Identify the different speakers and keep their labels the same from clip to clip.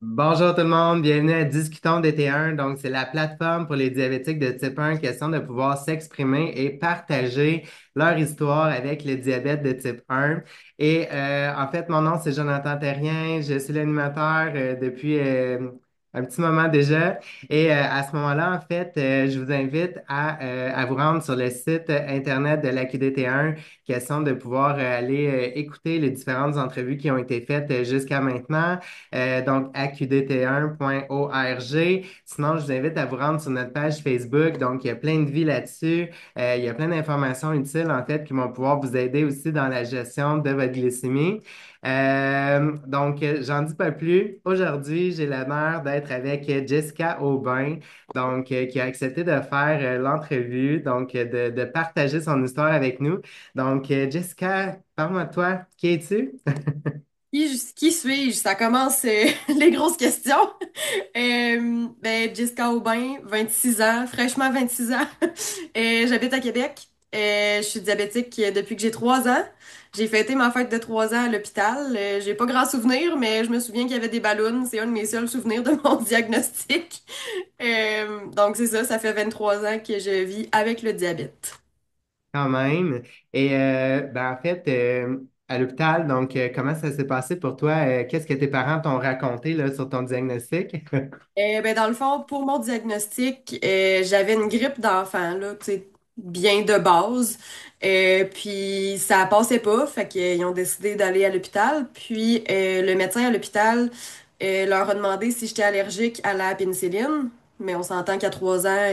Speaker 1: Bonjour tout le monde, bienvenue à Discutons DT1. Donc, c'est la plateforme pour les diabétiques de type 1, question de pouvoir s'exprimer et partager leur histoire avec le diabète de type 1. Et en fait, mon nom, c'est Jonathan Terrien. Je suis l'animateur depuis un petit moment déjà. Et à ce moment-là, en fait, je vous invite à vous rendre sur le site Internet de l'AQDT1, question de pouvoir aller écouter les différentes entrevues qui ont été faites jusqu'à maintenant. Donc aqdt1.org. Sinon, je vous invite à vous rendre sur notre page Facebook. Donc, il y a plein de vie là-dessus. Il y a plein d'informations utiles, en fait, qui vont pouvoir vous aider aussi dans la gestion de votre glycémie. J'en dis pas plus. Aujourd'hui, j'ai l'honneur d'être avec Jessica Aubin, qui a accepté de faire l'entrevue, de partager son histoire avec nous. Jessica, parle-moi de toi. Qui es-tu?
Speaker 2: Qui suis-je? Ça commence les grosses questions. Jessica Aubin, 26 ans, fraîchement 26 ans. J'habite à Québec. Je suis diabétique depuis que j'ai 3 ans. J'ai fêté ma fête de 3 ans à l'hôpital. J'ai pas grand souvenir, mais je me souviens qu'il y avait des ballons. C'est un de mes seuls souvenirs de mon diagnostic. Donc c'est ça, ça fait 23 ans que je vis avec le diabète.
Speaker 1: Quand même. Et en fait, à l'hôpital, comment ça s'est passé pour toi? Qu'est-ce que tes parents t'ont raconté là, sur ton diagnostic?
Speaker 2: Dans le fond, pour mon diagnostic, j'avais une grippe d'enfant, là, tu sais, bien de base. Puis ça passait pas, fait qu'ils ont décidé d'aller à l'hôpital. Puis le médecin à l'hôpital leur a demandé si j'étais allergique à la pénicilline. Mais on s'entend qu'à 3 ans,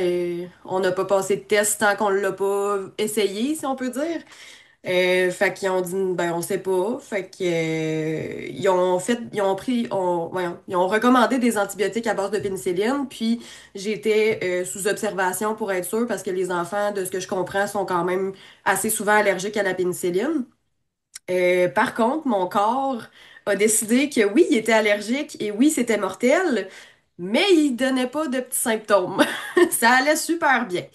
Speaker 2: on n'a pas passé de test tant qu'on l'a pas essayé, si on peut dire. Fait qu'ils ont dit, ben, on sait pas. Fait que, ils ont pris, voyons, ils ont recommandé des antibiotiques à base de pénicilline, puis j'ai été sous observation pour être sûre, parce que les enfants, de ce que je comprends, sont quand même assez souvent allergiques à la pénicilline. Par contre, mon corps a décidé que oui, il était allergique et oui, c'était mortel, mais il donnait pas de petits symptômes. Ça allait super bien.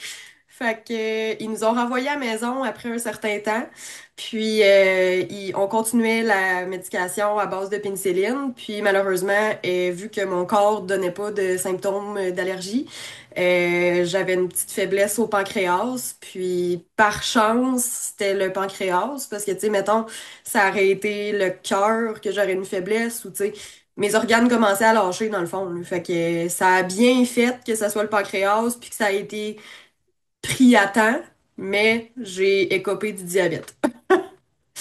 Speaker 2: Fait que, ils nous ont renvoyés à la maison après un certain temps. Puis, on continuait la médication à base de pénicilline. Puis, malheureusement, vu que mon corps donnait pas de symptômes d'allergie, j'avais une petite faiblesse au pancréas. Puis, par chance, c'était le pancréas. Parce que, tu sais, mettons, ça aurait été le cœur que j'aurais une faiblesse ou, tu sais, mes organes commençaient à lâcher dans le fond, là. Fait que ça a bien fait que ça soit le pancréas puis que ça a été pris à temps, mais j'ai écopé du diabète.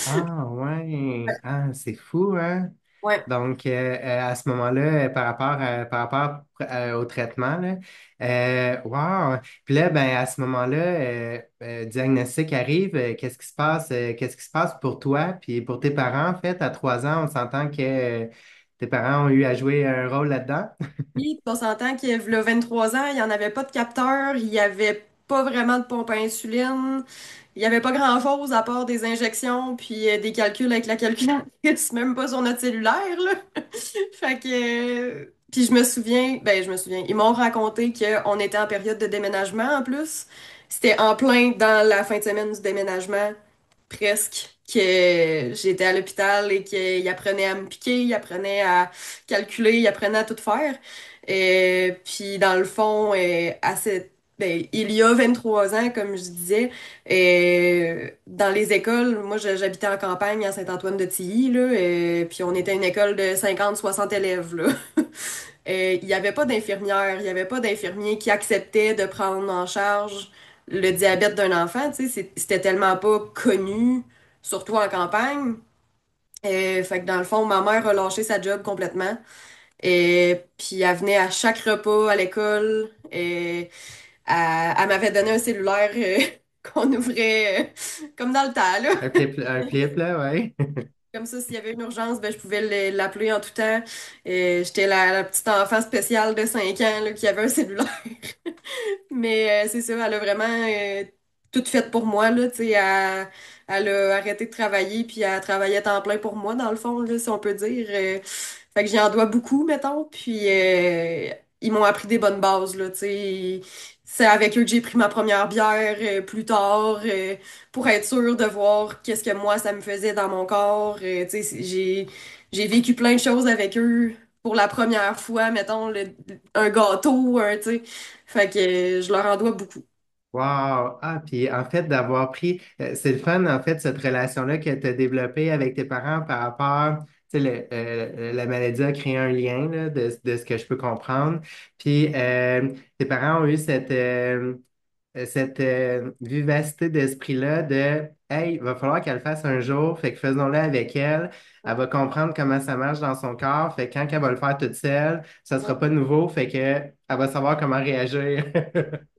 Speaker 1: Ah ouais, ah, c'est fou, hein?
Speaker 2: Ouais.
Speaker 1: À ce moment-là, par rapport au traitement, là, wow. Puis là, ben, à ce moment-là, diagnostic arrive, qu'est-ce qui se passe? Qu'est-ce qui se passe pour toi? Puis pour tes parents, en fait, à 3 ans, on s'entend que tes parents ont eu à jouer un rôle là-dedans.
Speaker 2: Puis, on s'entend qu'il y a 23 ans, il n'y en avait pas de capteur, il n'y avait pas vraiment de pompe à insuline, il n'y avait pas grand-chose à part des injections puis des calculs avec la calculatrice, même pas sur notre cellulaire, là. Fait que... Puis je me souviens, ils m'ont raconté qu'on était en période de déménagement en plus. C'était en plein dans la fin de semaine du déménagement, presque, que j'étais à l'hôpital et qu'il apprenait à me piquer, il apprenait à calculer, il apprenait à tout faire. Et puis dans le fond, il y a 23 ans, comme je disais, dans les écoles, moi j'habitais en campagne à Saint-Antoine-de-Tilly, là, puis on était une école de 50-60 élèves, là. Il n'y avait pas d'infirmière, il n'y avait pas d'infirmier qui acceptait de prendre en charge le diabète d'un enfant, tu sais, c'était tellement pas connu, surtout en campagne. Fait que dans le fond, ma mère a lâché sa job complètement. Et puis elle venait à chaque repas à l'école. Et elle m'avait donné un cellulaire qu'on ouvrait comme dans le temps, là.
Speaker 1: Un flip, là, ouais.
Speaker 2: Comme ça, s'il y avait une urgence, ben, je pouvais l'appeler en tout temps. Et j'étais la petite enfant spéciale de 5 ans là, qui avait un cellulaire. Mais c'est ça, elle a vraiment tout fait pour moi, là, tu sais, elle a arrêté de travailler, puis elle travaillait à temps plein pour moi, dans le fond, là, si on peut dire. Fait que j'y en dois beaucoup, mettons, puis ils m'ont appris des bonnes bases, là, tu sais. C'est avec eux que j'ai pris ma première bière plus tard, pour être sûre de voir qu'est-ce que moi, ça me faisait dans mon corps. Tu sais, j'ai vécu plein de choses avec eux pour la première fois, mettons, un gâteau, tu sais. Fait que je leur en dois beaucoup.
Speaker 1: Wow! Ah, puis en fait, d'avoir pris, c'est le fun, en fait, cette relation-là que tu as développée avec tes parents par rapport, tu sais, la maladie a créé un lien, là, de ce que je peux comprendre. Puis, tes parents ont eu cette vivacité d'esprit-là de, hey, il va falloir qu'elle le fasse un jour, fait que faisons-le avec elle. Elle va comprendre comment ça marche dans son corps, fait que quand elle va le faire toute seule, ça sera pas nouveau, fait que elle va savoir comment réagir.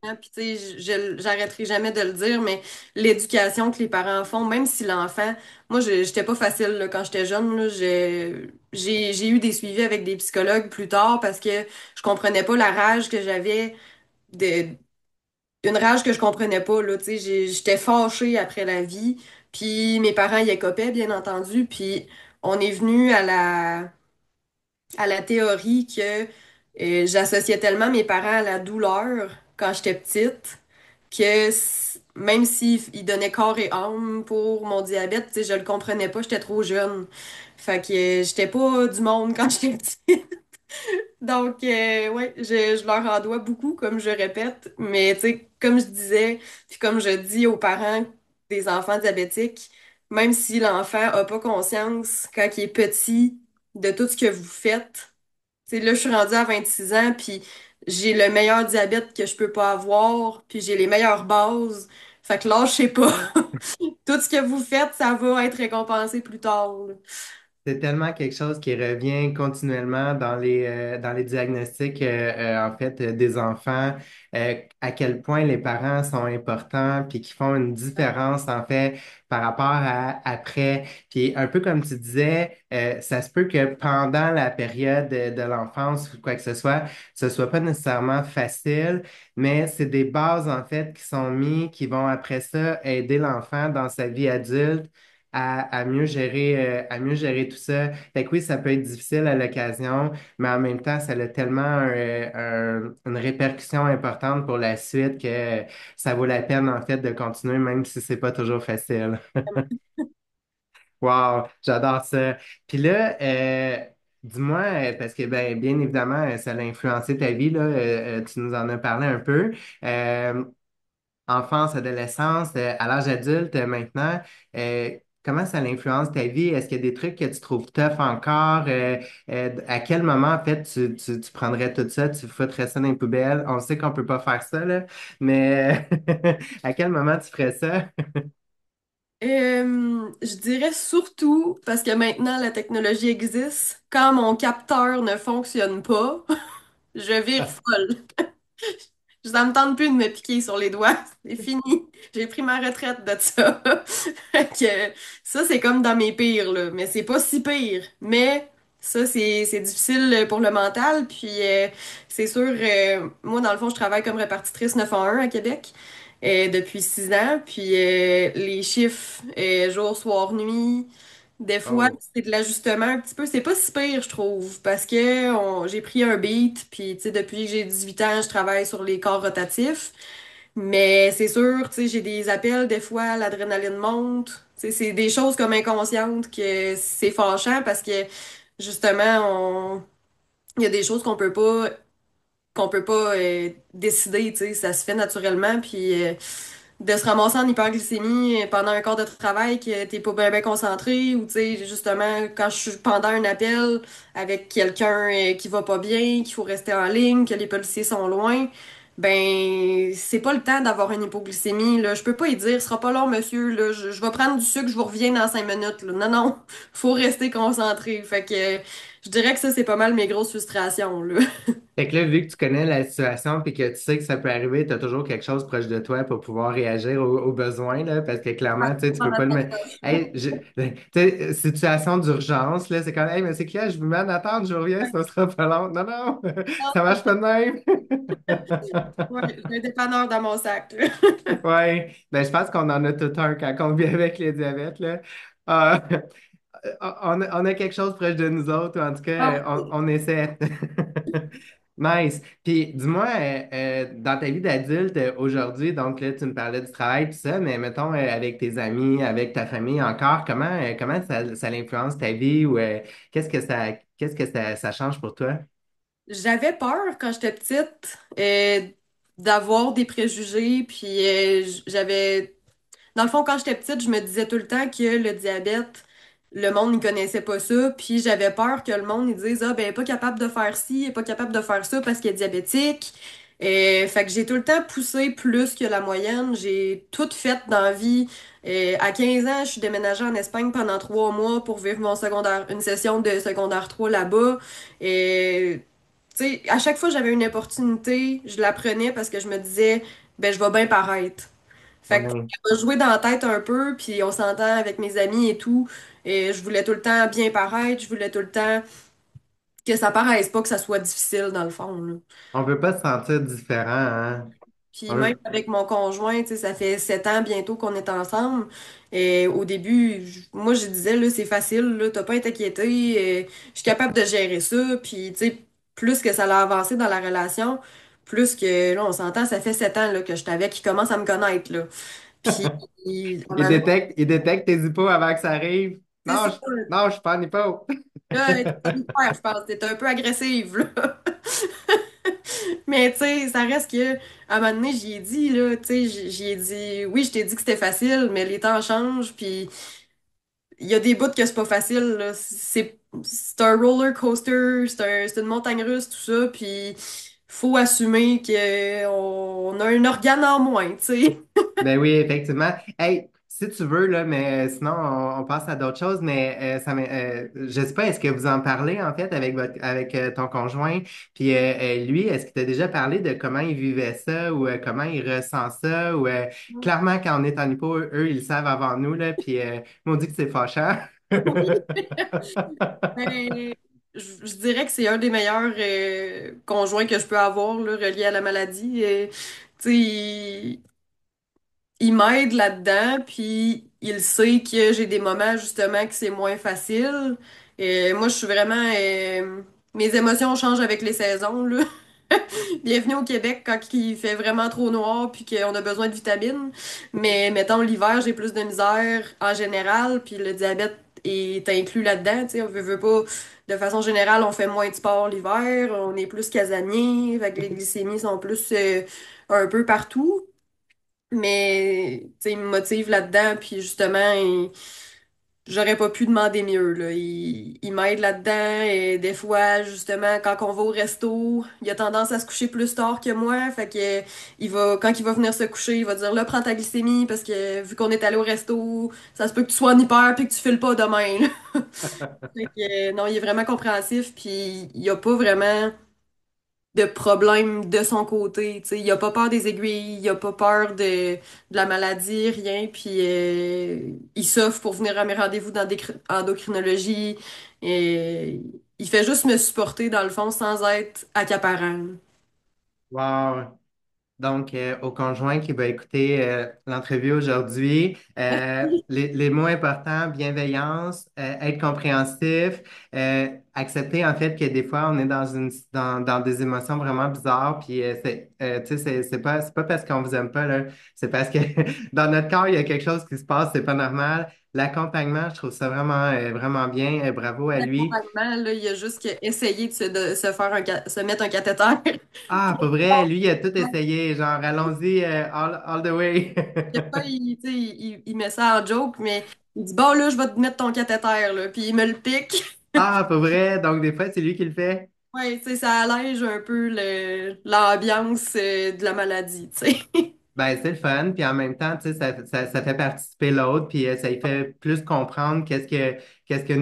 Speaker 2: Hein, puis tu sais, j'arrêterai jamais de le dire, mais l'éducation que les parents font, même si l'enfant, moi, j'étais pas facile là, quand j'étais jeune, là, j'ai eu des suivis avec des psychologues plus tard parce que je comprenais pas la rage que j'avais de une rage que je comprenais pas là, tu sais, j'étais fâchée après la vie, puis mes parents y écopaient bien entendu, puis on est venu à la théorie que j'associais tellement mes parents à la douleur quand j'étais petite que même s'ils donnaient corps et âme pour mon diabète, tu sais, je le comprenais pas, j'étais trop jeune. Fait que j'étais pas du monde quand j'étais petite. Donc, ouais, je leur en dois beaucoup, comme je répète. Mais, tu sais, comme je disais, puis comme je dis aux parents des enfants diabétiques, même si l'enfant a pas conscience quand il est petit de tout ce que vous faites, tu sais, là, je suis rendue à 26 ans, puis j'ai le meilleur diabète que je peux pas avoir, puis j'ai les meilleures bases. Fait que lâchez pas. Tout ce que vous faites, ça va être récompensé plus tard, là.
Speaker 1: C'est tellement quelque chose qui revient continuellement dans les diagnostics en fait des enfants, à quel point les parents sont importants puis qui font une différence en fait par rapport à après. Puis un peu comme tu disais, ça se peut que pendant la période de l'enfance ou quoi que ce soit pas nécessairement facile, mais c'est des bases en fait qui sont mises qui vont après ça aider l'enfant dans sa vie adulte à mieux gérer tout ça. Fait que oui, ça peut être difficile à l'occasion, mais en même temps, ça a tellement une répercussion importante pour la suite que ça vaut la peine, en fait, de continuer, même si c'est pas toujours facile. Wow, j'adore ça. Puis là, dis-moi, parce que bien évidemment, ça a influencé ta vie, là, tu nous en as parlé un peu. Euh, Enfance, adolescence, à l'âge adulte maintenant, comment ça influence ta vie? Est-ce qu'il y a des trucs que tu trouves tough encore? À quel moment, en fait, tu prendrais tout ça, tu foutrais ça dans les poubelles? On sait qu'on peut pas faire ça, là, mais à quel moment tu ferais ça?
Speaker 2: Je dirais surtout parce que maintenant la technologie existe. Quand mon capteur ne fonctionne pas, je vire folle. Ça me tente plus de me piquer sur les doigts. C'est fini. J'ai pris ma retraite de ça. Fait que ça, c'est comme dans mes pires, là. Mais c'est pas si pire. Mais ça, c'est difficile pour le mental. Puis c'est sûr, moi, dans le fond, je travaille comme répartitrice 911 à Québec depuis 6 ans. Puis les chiffres, jour, soir, nuit, des fois,
Speaker 1: Oh,
Speaker 2: c'est de l'ajustement un petit peu. C'est pas si pire, je trouve, parce que j'ai pris un beat, puis tu sais, depuis que j'ai 18 ans, je travaille sur les corps rotatifs. Mais c'est sûr, tu sais, j'ai des appels, des fois, l'adrénaline monte. Tu sais, c'est des choses comme inconscientes que c'est fâchant parce que, justement, il y a des choses qu'on peut pas décider, tu sais, ça se fait naturellement, puis de se ramasser en hyperglycémie pendant un quart de travail que t'es pas bien concentré ou tu sais justement quand je suis pendant un appel avec quelqu'un qui va pas bien, qu'il faut rester en ligne, que les policiers sont loin, ben c'est pas le temps d'avoir une hypoglycémie là, je peux pas y dire ce sera pas long monsieur là, je vais prendre du sucre, je vous reviens dans 5 minutes là. Non non, faut rester concentré. Fait que je dirais que ça c'est pas mal mes grosses frustrations là.
Speaker 1: fait que là, vu que tu connais la situation puis que tu sais que ça peut arriver, tu as toujours quelque chose proche de toi pour pouvoir réagir aux besoins, là, parce que clairement, tu sais, tu
Speaker 2: Dans
Speaker 1: peux
Speaker 2: ma
Speaker 1: pas le
Speaker 2: tête,
Speaker 1: mettre. Hey, tu sais, situation d'urgence, là, c'est comme, hey, mais c'est clair, je vous mets en attente, je reviens, ça sera pas long. Non, non, ça marche pas de même.
Speaker 2: ouais, j'ai un dépanneur dans mon sac.
Speaker 1: Ouais, ben, je pense qu'on en a tout un quand on vit avec les diabètes, là. Ah, on a quelque chose proche de nous autres, ou en tout cas,
Speaker 2: Bon.
Speaker 1: on essaie. Nice. Puis, dis-moi, dans ta vie d'adulte aujourd'hui, donc là, tu me parlais du travail, tout ça, mais mettons, avec tes amis, avec ta famille encore, comment ça influence ta vie ou qu'est-ce que ça, Qu'est-ce que ça change pour toi?
Speaker 2: J'avais peur quand j'étais petite d'avoir des préjugés, puis j'avais dans le fond, quand j'étais petite, je me disais tout le temps que le diabète, le monde ne connaissait pas ça, puis j'avais peur que le monde ils dise ah ben elle est pas capable de faire ci, elle est pas capable de faire ça parce qu'elle est diabétique. Et fait que j'ai tout le temps poussé plus que la moyenne, j'ai tout fait dans la vie. Et à 15 ans, je suis déménagée en Espagne pendant 3 mois pour vivre mon secondaire, une session de secondaire 3 là-bas. Et tu sais, à chaque fois que j'avais une opportunité, je la prenais parce que je me disais ben je vais bien paraître. Fait que
Speaker 1: Ouais.
Speaker 2: ça m'a joué dans la tête un peu, puis on s'entend avec mes amis et tout. Et je voulais tout le temps bien paraître, je voulais tout le temps que ça paraisse pas, que ça soit difficile dans le fond, là.
Speaker 1: On veut pas se sentir différent, hein?
Speaker 2: Puis
Speaker 1: On
Speaker 2: même
Speaker 1: veut...
Speaker 2: avec mon conjoint, tu sais, ça fait 7 ans bientôt qu'on est ensemble. Et au début, moi je disais, là, c'est facile, là, t'as pas à t'inquiéter, je suis capable de gérer ça. Puis, tu sais, plus que ça a avancé dans la relation, plus que, là, on s'entend, ça fait 7 ans, là, que je t'avais qui commence à me connaître, là. Puis, à un moment donné,
Speaker 1: Il détecte tes hippos avant que ça arrive.
Speaker 2: c'est ça.
Speaker 1: Non, je suis pas en hypo.
Speaker 2: Là, t'es hyper, je pense, t'es un peu agressive, là. Mais tu sais, ça reste que, à un moment donné, j'y ai dit, là, tu sais, j'y ai dit, oui, je t'ai dit que c'était facile, mais les temps changent, puis il y a des bouts que c'est pas facile, là. C'est un roller coaster, c'est une montagne russe, tout ça, puis faut assumer qu'on a un organe en moins, tu sais.
Speaker 1: Ben oui, effectivement. Hey, si tu veux, là, mais sinon, on passe à d'autres choses, mais je sais pas, est-ce que vous en parlez, en fait, avec ton conjoint? Puis lui, est-ce qu'il t'a déjà parlé de comment il vivait ça ou comment il ressent ça? Ou clairement, quand on est en hypo, eux, ils le savent avant nous, là, puis nous, on dit que c'est fâchant.
Speaker 2: Ben, je dirais que c'est un des meilleurs conjoints que je peux avoir là, relié à la maladie. Tu sais, il m'aide là-dedans, puis il sait que j'ai des moments justement que c'est moins facile. Et moi, je suis vraiment... mes émotions changent avec les saisons, là. Bienvenue au Québec quand il fait vraiment trop noir puis qu'on a besoin de vitamines. Mais mettons l'hiver, j'ai plus de misère en général, puis le diabète est inclus là-dedans, tu sais, on veut pas de façon générale, on fait moins de sport l'hiver, on est plus casanier, fait que les glycémies sont plus un peu partout. Mais tu sais, il me motive là-dedans, puis justement, j'aurais pas pu demander mieux, là. Il m'aide là-dedans et des fois, justement, quand on va au resto, il a tendance à se coucher plus tard que moi. Fait que quand il va venir se coucher, il va dire là, prends ta glycémie parce que vu qu'on est allé au resto, ça se peut que tu sois en hyper puis que tu files pas demain, là. Fait que non, il est vraiment compréhensif puis il a pas vraiment de problème de son côté. Tu sais, il a pas peur des aiguilles, il a pas peur de la maladie, rien. Puis il s'offre pour venir à mes rendez-vous endocrinologie. Et il fait juste me supporter dans le fond sans être accaparant.
Speaker 1: Wow. Donc, au conjoint qui va écouter l'entrevue aujourd'hui, les mots importants, bienveillance, être compréhensif, accepter en fait que des fois on est dans des émotions vraiment bizarres, puis tu sais, c'est pas parce qu'on vous aime pas, là, c'est parce que dans notre corps, il y a quelque chose qui se passe, c'est pas normal. L'accompagnement, je trouve ça vraiment bien. Bravo à lui.
Speaker 2: L'accompagnement, là, il a juste qu'essayer de se faire se mettre un cathéter.
Speaker 1: Ah, pas vrai, lui, il a tout essayé, genre, allons-y, all the way.
Speaker 2: Des fois, tu sais, il met ça en joke, mais il dit, bon, là, je vais te mettre ton cathéter, là. Puis il me le pique.
Speaker 1: Ah, pas vrai, donc des fois, c'est lui qui le fait.
Speaker 2: Ouais, tu sais, ça allège un peu l'ambiance de la maladie, tu sais.
Speaker 1: Ben, c'est le fun, puis en même temps, tu sais, ça fait participer l'autre, puis ça lui fait plus comprendre qu'est-ce que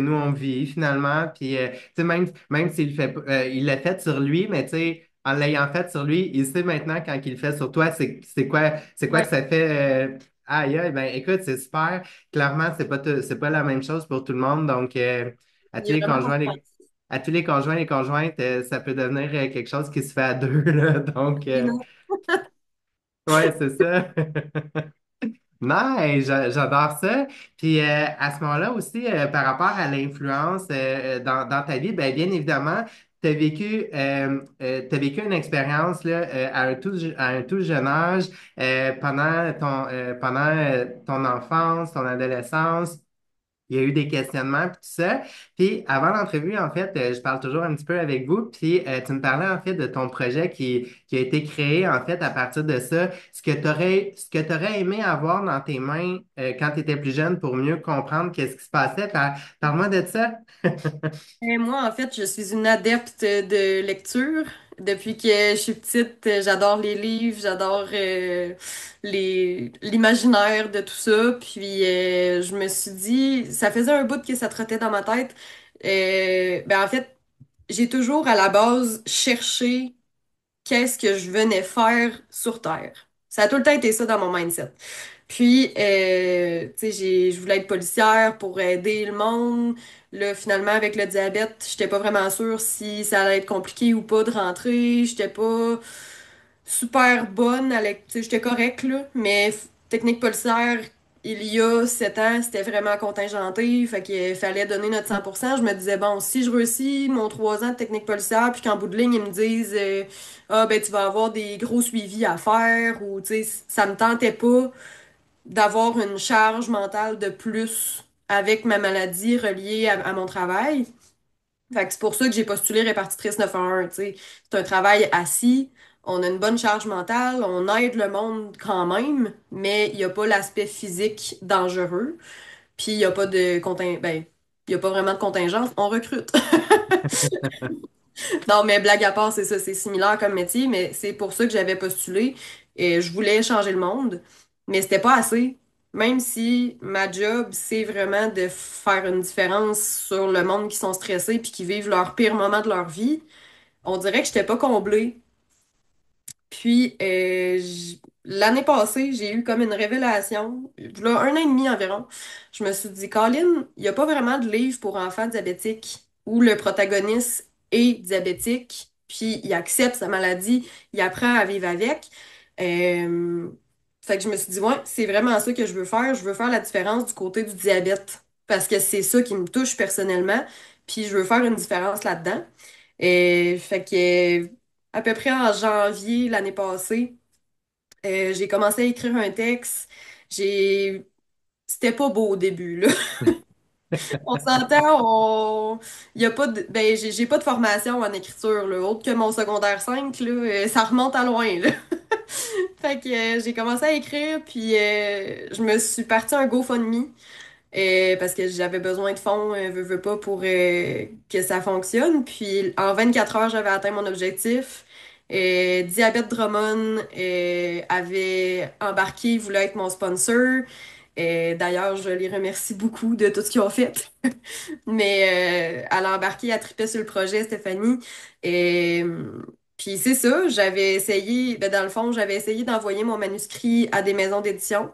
Speaker 1: nous on vit finalement, puis tu sais, même s'il fait, il l'a fait sur lui, mais tu sais, en l'ayant fait sur lui, il sait maintenant quand il le fait sur toi, c'est quoi que
Speaker 2: Ouais,
Speaker 1: ça fait. Aïe, aïe, ben écoute, c'est super. Clairement, c'est pas la même chose pour tout le monde, donc à
Speaker 2: il
Speaker 1: tous
Speaker 2: est
Speaker 1: les
Speaker 2: vraiment
Speaker 1: conjoints,
Speaker 2: compréhensif.
Speaker 1: à tous les conjoints et conjointes, ça peut devenir quelque chose qui se fait à deux, là, donc.
Speaker 2: Et non,
Speaker 1: Ouais, c'est ça. Nice, j'adore ça. Puis à ce moment-là aussi, par rapport à l'influence dans ta vie, ben, bien évidemment, t'as vécu une expérience là, à un tout jeune âge pendant ton enfance, ton adolescence. il y a eu des questionnements, puis tout ça. Puis avant l'entrevue, en fait, je parle toujours un petit peu avec vous, puis tu me parlais en fait de ton projet qui a été créé en fait à partir de ça. Ce que tu aurais aimé avoir dans tes mains quand tu étais plus jeune pour mieux comprendre qu'est-ce qui se passait. Parle-moi de ça.
Speaker 2: Et moi, en fait, je suis une adepte de lecture. Depuis que je suis petite, j'adore les livres, j'adore l'imaginaire de tout ça. Puis je me suis dit, ça faisait un bout que ça trottait dans ma tête. Ben en fait, j'ai toujours à la base cherché qu'est-ce que je venais faire sur Terre. Ça a tout le temps été ça dans mon mindset. Puis, tu sais, je voulais être policière pour aider le monde. Là, finalement, avec le diabète, j'étais pas vraiment sûre si ça allait être compliqué ou pas de rentrer. J'étais pas super bonne avec, tu sais, j'étais correcte, là, mais technique policière, il y a 7 ans, c'était vraiment contingenté, fait qu'il fallait donner notre 100%. Je me disais, bon, si je réussis mon 3 ans de technique policière, puis qu'en bout de ligne, ils me disent, ah, ben, tu vas avoir des gros suivis à faire, ou, tu sais, ça me tentait pas d'avoir une charge mentale de plus avec ma maladie reliée à mon travail. Fait que c'est pour ça que j'ai postulé répartitrice 911, tu sais. C'est un travail assis, on a une bonne charge mentale, on aide le monde quand même, mais il n'y a pas l'aspect physique dangereux, puis il n'y a pas de ben, il y a pas vraiment de contingence, on recrute. Non, mais blague à part, c'est ça, c'est similaire comme métier, mais c'est pour ça que j'avais postulé et je voulais changer le monde, mais c'était pas assez. Même si ma job, c'est vraiment de faire une différence sur le monde qui sont stressés puis qui vivent leur pire moment de leur vie, on dirait que j'étais pas comblée. Puis l'année passée, j'ai eu comme une révélation, là, 1 an et demi environ. Je me suis dit, Colin, il n'y a pas vraiment de livre pour enfants diabétiques où le protagoniste est diabétique, puis il accepte sa maladie, il apprend à vivre avec. Euh, Fait que je me suis dit, ouais, c'est vraiment ça que je veux faire. Je veux faire la différence du côté du diabète parce que c'est ça qui me touche personnellement, puis je veux faire une différence là-dedans. Et fait que à peu près en janvier l'année passée, j'ai commencé à écrire un texte. J'ai C'était pas beau au début, là. On s'entend, il y a pas de... Ben, j'ai pas de formation en écriture, là, autre que mon secondaire 5 là, ça remonte à loin, là. Fait que j'ai commencé à écrire, puis je me suis partie un GoFundMe, parce que j'avais besoin de fonds, veux pas, pour que ça fonctionne. Puis en 24 heures, j'avais atteint mon objectif. Diabète Drummond avait embarqué, voulait être mon sponsor. D'ailleurs, je les remercie beaucoup de tout ce qu'ils ont fait. Mais elle a embarqué, elle tripait sur le projet, Stéphanie. Et puis c'est ça, j'avais essayé, ben dans le fond, j'avais essayé d'envoyer mon manuscrit à des maisons d'édition.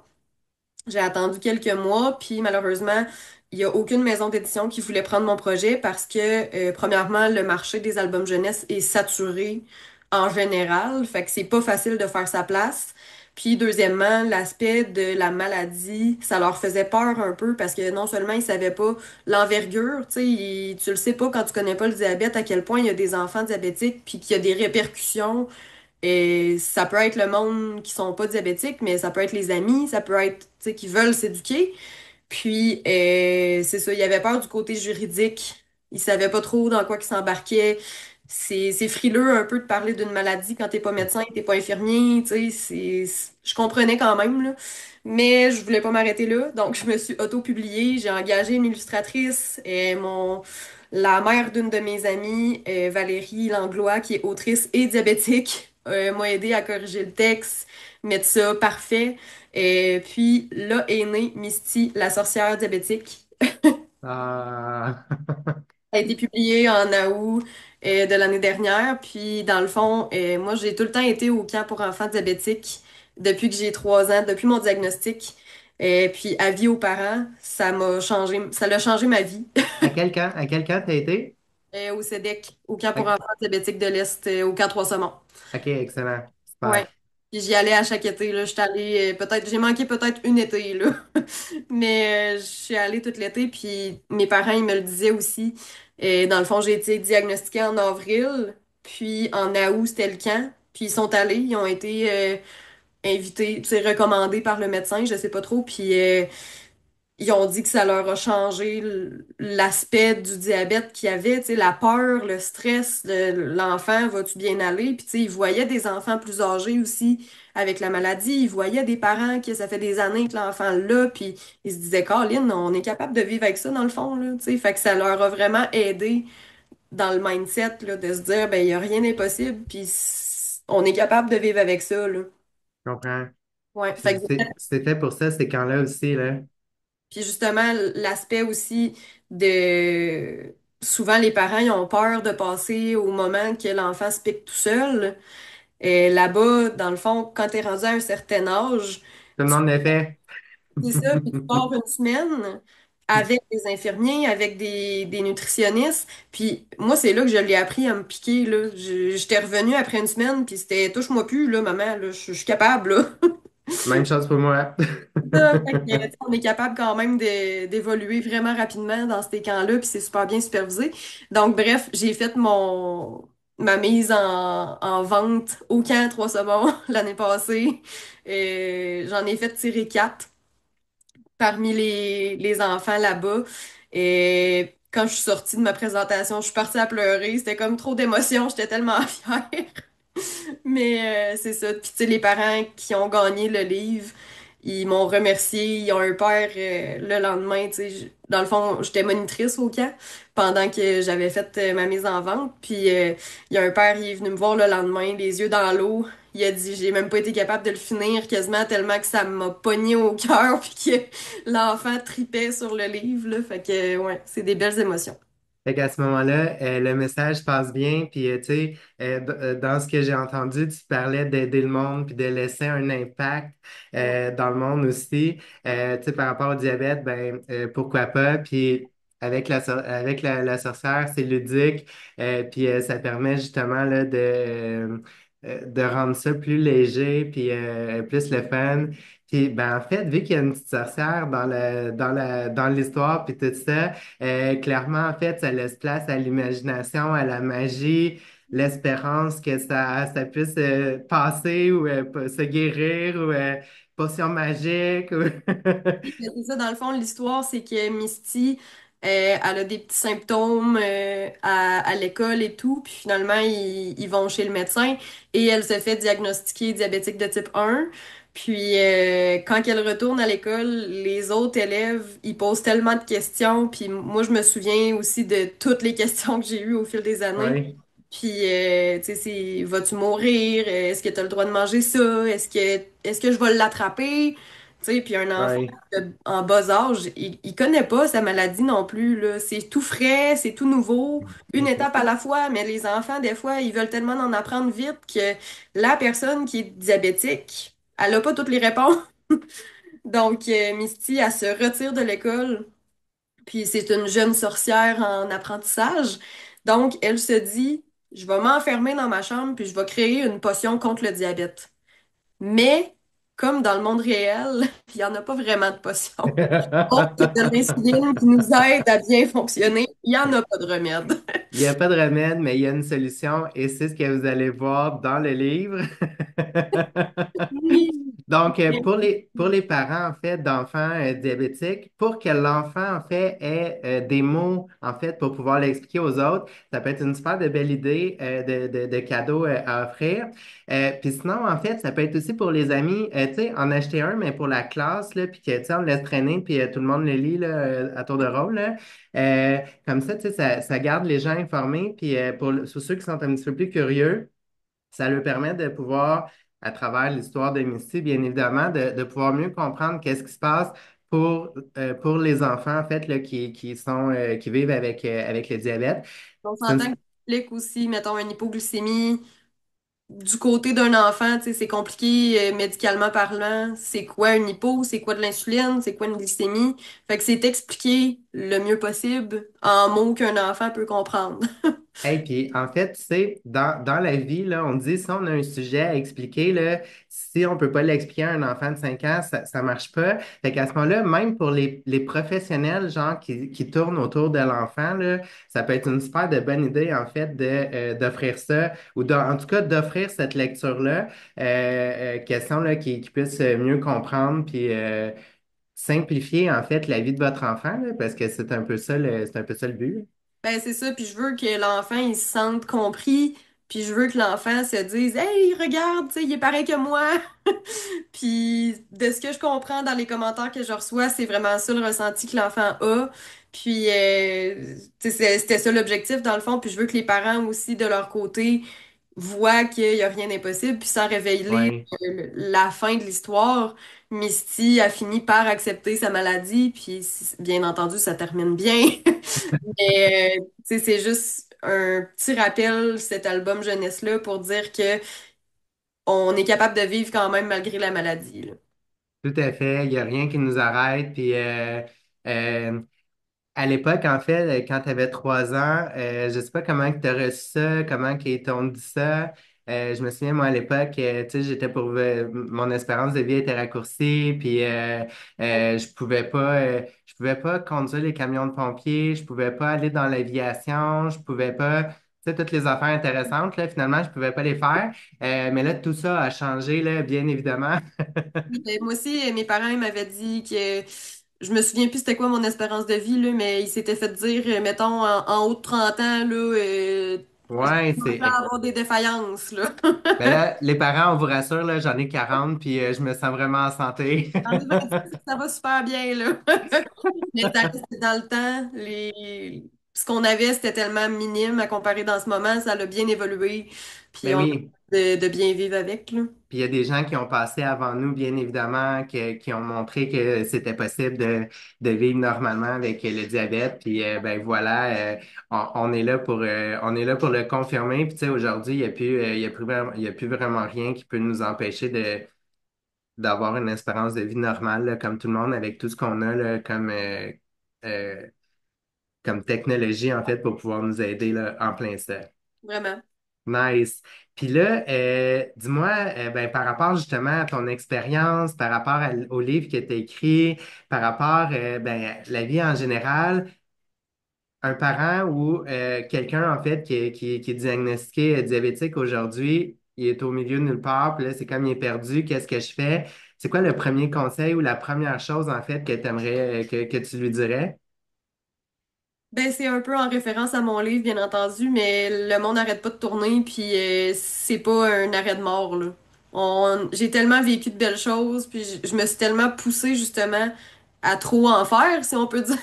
Speaker 2: J'ai attendu quelques mois, puis malheureusement, il n'y a aucune maison d'édition qui voulait prendre mon projet parce que, premièrement, le marché des albums jeunesse est saturé en général, fait que c'est pas facile de faire sa place. Puis, deuxièmement, l'aspect de la maladie, ça leur faisait peur un peu parce que non seulement ils savaient pas l'envergure, tu sais, tu le sais pas quand tu connais pas le diabète, à quel point il y a des enfants diabétiques, puis qu'il y a des répercussions et ça peut être le monde qui sont pas diabétiques, mais ça peut être les amis, ça peut être, tu sais, qui veulent s'éduquer. Puis, c'est ça, il avait peur du côté juridique. Il savait pas trop dans quoi il s'embarquait. C'est frileux un peu de parler d'une maladie quand t'es pas médecin, t'es pas infirmier, tu sais, je comprenais quand même, là. Mais je voulais pas m'arrêter là, donc je me suis auto-publiée. J'ai engagé une illustratrice, la mère d'une de mes amies, Valérie Langlois, qui est autrice et diabétique, m'a aidé à corriger le texte, mettre ça parfait. Et puis là est née Misty, la sorcière diabétique.
Speaker 1: Ah.
Speaker 2: Elle a été publiée en août de l'année dernière. Puis dans le fond, moi j'ai tout le temps été au camp pour enfants diabétiques depuis que j'ai 3 ans, depuis mon diagnostic. Et puis avis aux parents, ça l'a changé ma vie.
Speaker 1: À quel camp t'as été?
Speaker 2: Au CEDEC, au camp pour
Speaker 1: Ok,
Speaker 2: enfants diabétiques de l'Est, au camp Trois-Saumons.
Speaker 1: ok, excellent.
Speaker 2: Ouais.
Speaker 1: Super.
Speaker 2: Puis j'y allais à chaque été, là. J'étais allée, j'ai manqué peut-être une été, là. Mais je suis allée tout l'été, puis mes parents, ils me le disaient aussi. Et dans le fond, j'ai été diagnostiquée en avril, puis en août, c'était le camp. Puis ils sont allés, ils ont été invités, tu sais, recommandés par le médecin, je sais pas trop. Puis ils ont dit que ça leur a changé l'aspect du diabète qu'il y avait, tu sais, la peur, le stress de l'enfant, vas-tu bien aller? Puis, tu sais, ils voyaient des enfants plus âgés aussi avec la maladie. Ils voyaient des parents qui, ça fait des années que l'enfant l'a, puis ils se disaient, Caroline, on est capable de vivre avec ça dans le fond, là, tu sais. Fait que ça leur a vraiment aidé dans le mindset, là, de se dire, ben, il y a rien d'impossible, puis on est capable de vivre avec ça, là.
Speaker 1: Je comprends.
Speaker 2: Ouais. Fait
Speaker 1: Puis
Speaker 2: que
Speaker 1: c'est fait pour ça, ces camps-là aussi, là.
Speaker 2: puis justement, l'aspect aussi de... Souvent, les parents, ils ont peur de passer au moment que l'enfant se pique tout seul. Et là-bas, dans le fond, quand t'es rendu à un certain âge,
Speaker 1: Tout le
Speaker 2: tu
Speaker 1: monde l'a fait.
Speaker 2: fais ça, puis tu pars une semaine avec des infirmiers, avec des nutritionnistes. Puis moi, c'est là que je l'ai appris à me piquer, là. J'étais revenue après une semaine, puis c'était touche-moi plus, là, maman, là, je suis capable, là.
Speaker 1: Même chose pour moi.
Speaker 2: Ça, fait que, tu sais, on est capable quand même d'évoluer vraiment rapidement dans ces camps-là, puis c'est super bien supervisé. Donc, bref, j'ai fait ma mise en vente au camp 3 saumons l'année passée. Et j'en ai fait tirer 4 parmi les enfants là-bas. Et quand je suis sortie de ma présentation, je suis partie à pleurer. C'était comme trop d'émotions, j'étais tellement fière. Mais c'est ça. Puis tu sais, les parents qui ont gagné le livre, ils m'ont remercié. Ils ont un père le lendemain. Tu sais, dans le fond, j'étais monitrice au camp pendant que j'avais fait ma mise en vente. Puis il y a un père, il est venu me voir le lendemain, les yeux dans l'eau. Il a dit, j'ai même pas été capable de le finir quasiment tellement que ça m'a pogné au cœur puis que l'enfant tripait sur le livre, là. Fait que ouais, c'est des belles émotions.
Speaker 1: Fait qu'à ce moment-là, le message passe bien, puis tu sais, dans ce que j'ai entendu, tu parlais d'aider le monde, puis de laisser un impact dans le monde aussi. Tu sais, par rapport au diabète, ben pourquoi pas, puis avec la sorcière, c'est ludique, puis ça permet justement là, de rendre ça plus léger, puis plus le fun. Puis ben en fait, vu qu'il y a une petite sorcière dans l'histoire, puis tout ça, clairement, en fait, ça laisse place à l'imagination, à la magie, l'espérance que ça puisse passer ou se guérir ou potion magique.
Speaker 2: C'est ça, dans le fond, l'histoire, c'est que Misty, elle a des petits symptômes à l'école et tout, puis finalement, ils vont chez le médecin et elle se fait diagnostiquer diabétique de type 1. Puis quand elle retourne à l'école, les autres élèves, ils posent tellement de questions, puis moi, je me souviens aussi de toutes les questions que j'ai eues au fil des années.
Speaker 1: Oui,
Speaker 2: Puis, tu sais, vas-tu mourir? Est-ce que tu as le droit de manger ça? Est-ce que je vais l'attraper? Tu sais, puis un enfant
Speaker 1: oui,
Speaker 2: en bas âge, il connaît pas sa maladie non plus, là. C'est tout frais, c'est tout nouveau, une étape à la fois, mais les enfants, des fois, ils veulent tellement en apprendre vite que la personne qui est diabétique, elle a pas toutes les réponses. Donc, Misty, elle se retire de l'école, puis c'est une jeune sorcière en apprentissage. Donc, elle se dit, je vais m'enfermer dans ma chambre, puis je vais créer une potion contre le diabète. Mais, comme dans le monde réel, il n'y en a pas vraiment de potion. Autre que de l'insuline qui nous aide à bien fonctionner, il n'y en a pas de remède.
Speaker 1: il n'y a pas de remède, mais il y a une solution et c'est ce que vous allez voir dans le livre.
Speaker 2: Oui.
Speaker 1: Donc, pour les parents, en fait, d'enfants diabétiques, pour que l'enfant, en fait, ait des mots, en fait, pour pouvoir l'expliquer aux autres, ça peut être une super de belle idée de cadeau à offrir. Puis sinon, en fait, ça peut être aussi pour les amis, tu sais, en acheter un, mais pour la classe, là, puis que, tu sais, on le laisse traîner, puis tout le monde le lit, là, à tour de rôle, là. Comme ça, tu sais, ça garde les gens informés, puis pour ceux qui sont un petit peu plus curieux, ça leur permet de pouvoir, à travers l'histoire de Missy, bien évidemment, de pouvoir mieux comprendre qu'est-ce qui se passe pour les enfants, en fait, là, qui vivent avec le diabète.
Speaker 2: On
Speaker 1: C'est une-
Speaker 2: s'entend que tu expliques aussi, mettons, une hypoglycémie. Du côté d'un enfant, tu sais, c'est compliqué médicalement parlant. C'est quoi une hypo? C'est quoi de l'insuline? C'est quoi une glycémie? Fait que c'est expliqué le mieux possible en mots qu'un enfant peut comprendre.
Speaker 1: Hey, puis en fait, tu sais, dans la vie, là, on dit si on a un sujet à expliquer, là, si on peut pas l'expliquer à un enfant de 5 ans, ça marche pas. Fait qu'à ce moment-là, même pour les professionnels, genre, qui tournent autour de l'enfant, là, ça peut être une super de bonne idée, en fait, d'offrir ça, ou en tout cas d'offrir cette lecture-là, question là, qu'ils puissent mieux comprendre, puis simplifier en fait la vie de votre enfant, là, parce que c'est un peu ça c'est un peu ça le but.
Speaker 2: Ben, c'est ça, puis je veux que l'enfant, il se sente compris, puis je veux que l'enfant se dise, Hey, regarde, tu sais, il est pareil que moi. Puis de ce que je comprends dans les commentaires que je reçois, c'est vraiment ça le ressenti que l'enfant a. Puis tu sais, c'était ça l'objectif dans le fond. Puis je veux que les parents aussi, de leur côté, voient qu'il y a rien d'impossible. Puis sans révéler
Speaker 1: Ouais.
Speaker 2: la fin de l'histoire, Misty a fini par accepter sa maladie. Puis bien entendu, ça termine bien. Mais tu sais, c'est juste un petit rappel, cet album jeunesse-là, pour dire que on est capable de vivre quand même malgré la maladie, là.
Speaker 1: Tout à fait, il n'y a rien qui nous arrête. Puis euh, à l'époque, en fait, quand tu avais 3 ans, je sais pas comment tu as reçu ça, comment qu'ils t'ont dit ça. Je me souviens, moi, à l'époque, tu sais, mon espérance de vie était raccourcie, puis je pouvais pas conduire les camions de pompiers, je pouvais pas aller dans l'aviation, je pouvais pas, tu sais, toutes les affaires intéressantes, là, finalement, je pouvais pas les faire. Mais là, tout ça a changé, là, bien évidemment.
Speaker 2: Ben, moi aussi, mes parents ils m'avaient dit que je me souviens plus c'était quoi mon espérance de vie, là, mais ils s'étaient fait dire, mettons, en haut de 30 ans, là, je
Speaker 1: Ouais,
Speaker 2: commence à avoir des défaillances, là.
Speaker 1: ben là, les parents, on vous rassure, là, j'en ai 40 puis je me sens vraiment en santé.
Speaker 2: J'en ai 26, ça va super bien, là. Mais ça reste que dans le temps, ce qu'on avait, c'était tellement minime à comparer dans ce moment, ça a bien évolué, puis
Speaker 1: Ben
Speaker 2: on a
Speaker 1: oui,
Speaker 2: de bien vivre avec, là.
Speaker 1: puis il y a des gens qui ont passé avant nous, bien évidemment, qui ont montré que c'était possible de vivre normalement avec le diabète. Puis ben voilà, on est là on est là pour le confirmer. Puis tu sais, aujourd'hui, il y a plus vraiment rien qui peut nous empêcher d'avoir une espérance de vie normale, là, comme tout le monde, avec tout ce qu'on a là, euh, comme technologie, en fait, pour pouvoir nous aider là, en plein ça.
Speaker 2: Vraiment.
Speaker 1: Nice. Puis là, dis-moi, ben, par rapport justement à ton expérience, par rapport au livre que tu as écrit, par rapport ben, à la vie en général, un parent ou quelqu'un en fait qui est diagnostiqué diabétique aujourd'hui, il est au milieu de nulle part, puis là, c'est comme il est perdu, qu'est-ce que je fais? C'est quoi le premier conseil ou la première chose en fait que tu aimerais que tu lui dirais?
Speaker 2: Ben, c'est un peu en référence à mon livre, bien entendu, mais le monde n'arrête pas de tourner, puis c'est pas un arrêt de mort, là. J'ai tellement vécu de belles choses, puis je me suis tellement poussée, justement, à trop en faire, si on peut dire.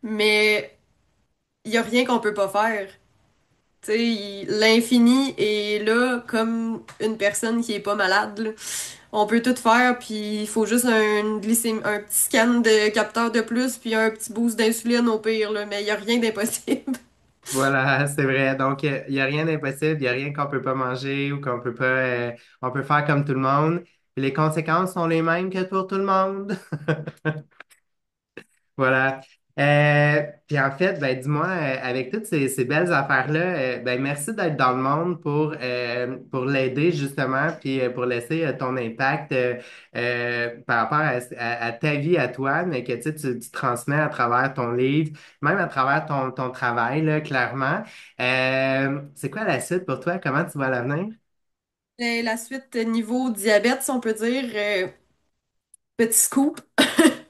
Speaker 2: Mais il y a rien qu'on peut pas faire. Tu sais, l'infini est là comme une personne qui est pas malade, là. On peut tout faire, puis il faut juste un petit scan de capteur de plus, puis un petit boost d'insuline au pire, là, mais il y a rien d'impossible.
Speaker 1: Voilà, c'est vrai. Donc, il n'y a rien d'impossible, il n'y a rien qu'on peut pas manger ou qu'on peut pas, on peut faire comme tout le monde. Puis les conséquences sont les mêmes que pour tout le monde. Voilà. Puis en fait, ben dis-moi, avec toutes ces belles affaires-là, ben merci d'être dans le monde pour l'aider justement, puis pour laisser ton impact par rapport à ta vie à toi, mais que tu transmets à travers ton livre, même à travers ton travail, là, clairement. C'est quoi la suite pour toi? Comment tu vois l'avenir?
Speaker 2: La suite niveau diabète, si on peut dire, petit scoop.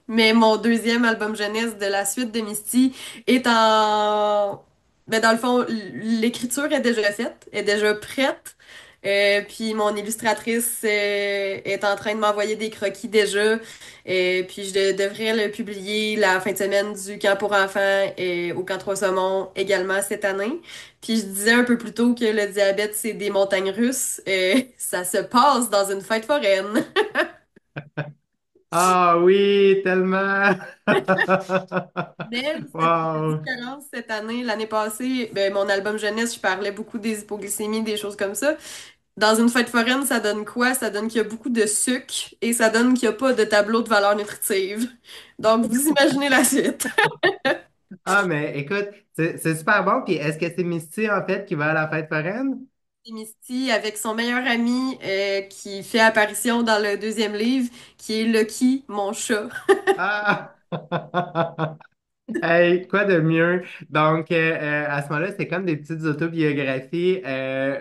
Speaker 2: Mais mon deuxième album jeunesse de la suite de Misty est en... Ben dans le fond, l'écriture est déjà faite, est déjà prête. Puis mon illustratrice est en train de m'envoyer des croquis déjà. Puis devrais le publier la fin de semaine du Camp pour enfants et au Camp Trois Saumons également cette année. Puis je disais un peu plus tôt que le diabète, c'est des montagnes russes. Ça se passe dans une fête foraine.
Speaker 1: Ah oui, tellement!
Speaker 2: Mais cette
Speaker 1: Wow!
Speaker 2: différence cette année, l'année passée, ben, mon album jeunesse, je parlais beaucoup des hypoglycémies, des choses comme ça. Dans une fête foraine, ça donne quoi? Ça donne qu'il y a beaucoup de sucre et ça donne qu'il n'y a pas de tableau de valeur nutritive. Donc, vous imaginez la suite.
Speaker 1: Ah, mais écoute, c'est super bon. Puis est-ce que c'est Misty, en fait, qui va à la fête foraine?
Speaker 2: C'est Misty avec son meilleur ami qui fait apparition dans le deuxième livre, qui est Lucky, mon chat.
Speaker 1: Ah! Hey, quoi de mieux? Donc, à ce moment-là, c'est comme des petites autobiographies,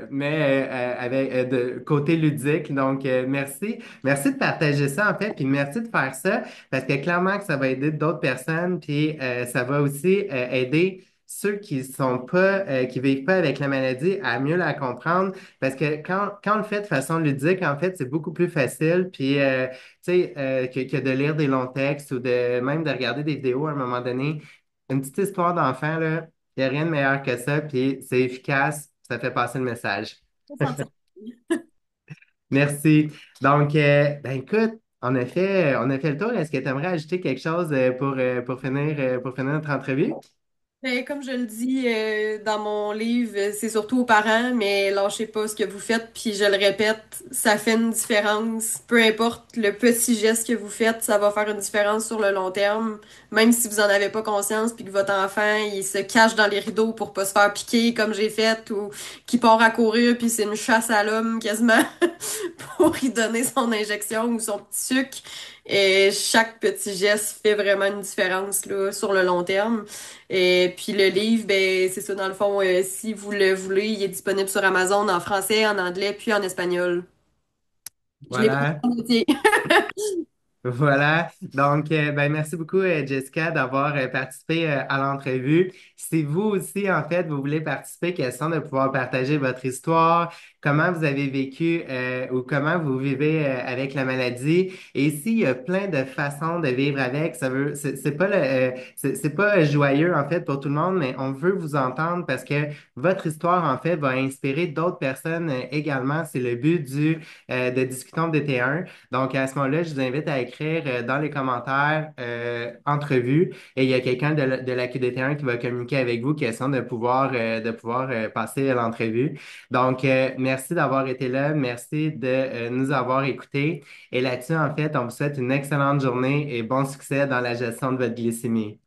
Speaker 1: mais avec de côté ludique. Donc, merci de partager ça en fait, puis merci de faire ça parce que clairement que ça va aider d'autres personnes, puis ça va aussi aider ceux qui sont pas, qui vivent pas avec la maladie à mieux la comprendre. Parce que quand on le fait de façon ludique, en fait, c'est beaucoup plus facile. Puis tu sais, que de lire des longs textes ou de même de regarder des vidéos à un moment donné. Une petite histoire d'enfant, là, il n'y a rien de meilleur que ça, puis c'est efficace, ça fait passer le message.
Speaker 2: Faut sentir.
Speaker 1: Merci. Donc, ben écoute, on a fait le tour. Est-ce que tu aimerais ajouter quelque chose pour finir notre entrevue?
Speaker 2: Ben, comme je le dis dans mon livre, c'est surtout aux parents, mais lâchez pas ce que vous faites, puis je le répète, ça fait une différence. Peu importe le petit geste que vous faites, ça va faire une différence sur le long terme. Même si vous en avez pas conscience, puis que votre enfant, il se cache dans les rideaux pour pas se faire piquer comme j'ai fait, ou qu'il part à courir, puis c'est une chasse à l'homme quasiment pour y donner son injection ou son petit sucre. Et chaque petit geste fait vraiment une différence là, sur le long terme. Et puis le livre, ben c'est ça dans le fond, si vous le voulez, il est disponible sur Amazon en français, en anglais, puis en espagnol. Je l'ai pas
Speaker 1: Voilà.
Speaker 2: en entier.
Speaker 1: Voilà. Donc, ben, merci beaucoup, Jessica, d'avoir participé à l'entrevue. Si vous aussi, en fait, vous voulez participer, question de pouvoir partager votre histoire, comment vous avez vécu ou comment vous vivez avec la maladie. Et ici, il y a plein de façons de vivre avec. C'est pas c'est pas joyeux, en fait, pour tout le monde, mais on veut vous entendre parce que votre histoire, en fait, va inspirer d'autres personnes également. C'est le but de Discutons de DT1. Donc, à ce moment-là, je vous invite à écrire dans les commentaires entrevue et il y a quelqu'un de la QDT1 qui va communiquer avec vous, question de pouvoir passer l'entrevue. Donc, merci d'avoir été là. Merci de nous avoir écoutés. Et là-dessus, en fait, on vous souhaite une excellente journée et bon succès dans la gestion de votre glycémie.